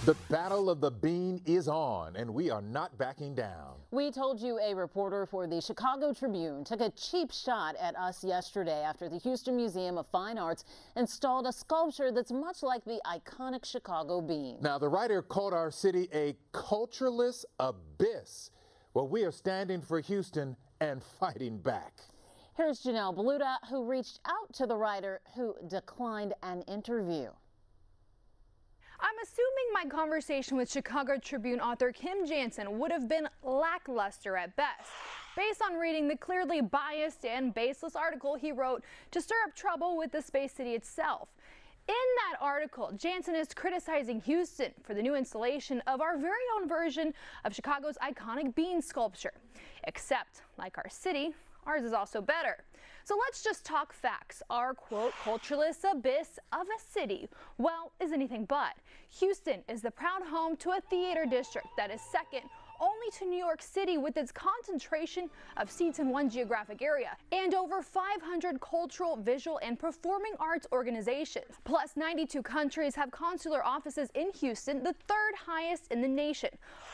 The battle of the bean is on, and we are not backing down. We told you a reporter for the Chicago Tribune took a cheap shot at us yesterday after the Houston Museum of Fine Arts installed a sculpture that's much like the iconic Chicago bean. Now, the writer called our city a cultureless abyss. Well, we are standing for Houston and fighting back. Here's Janelle Bludau, who reached out to the writer, who declined an interview. I'm assuming my conversation with Chicago Tribune author Kim Jansen would have been lackluster at best, based on reading the clearly biased and baseless article he wrote to stir up trouble with the Space City itself. In that article, Jansen is criticizing Houston for the new installation of our very own version of Chicago's iconic bean sculpture. Except, like our city, ours is also better. So let's just talk facts. Our, quote, cultureless abyss of a city, well, is anything but. Houston is the proud home to a theater district that is second only to New York City, with its concentration of seats in one geographic area, and over 500 cultural, visual, and performing arts organizations. Plus, 92 countries have consular offices in Houston, the third highest in the nation.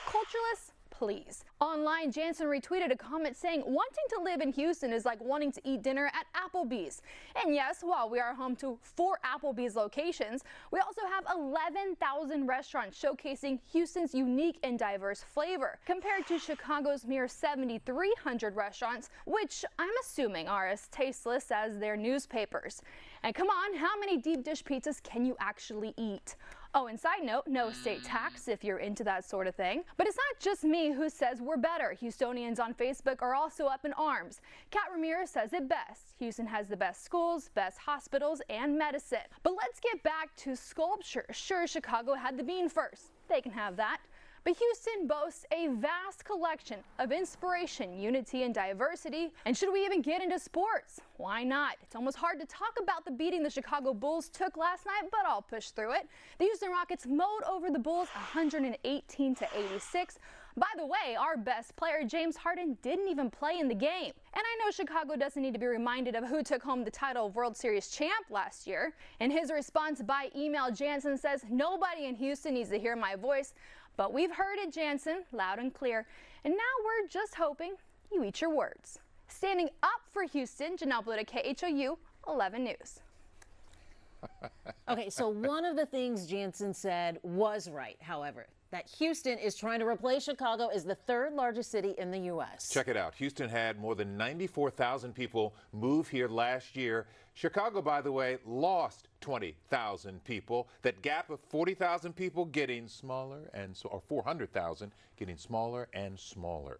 Cultureless? Please. Online, Jansen retweeted a comment saying wanting to live in Houston is like wanting to eat dinner at Applebee's. And yes, while we are home to 4 Applebee's locations, we also have 11,000 restaurants showcasing Houston's unique and diverse flavor, compared to Chicago's mere 7,300 restaurants, which I'm assuming are as tasteless as their newspapers. And come on, how many deep dish pizzas can you actually eat? Oh, and side note, no state tax if you're into that sort of thing. But it's not just me who says we're better. Houstonians on Facebook are also up in arms. Kat Ramirez says it best. Houston has the best schools, best hospitals, and medicine. But let's get back to sculpture. Sure, Chicago had the bean first. They can have that. But Houston boasts a vast collection of inspiration, unity, and diversity. And should we even get into sports? Why not? It's almost hard to talk about the beating the Chicago Bulls took last night, but I'll push through it. The Houston Rockets mowed over the Bulls 118-86. By the way, our best player, James Harden, didn't even play in the game. And I know Chicago doesn't need to be reminded of who took home the title of World Series champ last year. In his response by email, Jansen says, "Nobody in Houston needs to hear my voice. But we've heard it, Jansen, loud and clear. And now we're just hoping you eat your words." Standing up for Houston, Janelle Bludau, KHOU 11 News. Okay, so one of the things Jansen said was right, however, that Houston is trying to replace Chicago as the third largest city in the U.S. Check it out. Houston had more than 94,000 people move here last year. Chicago, by the way, lost 20,000 people. That gap of 40,000 people getting smaller or 400,000 getting smaller and smaller.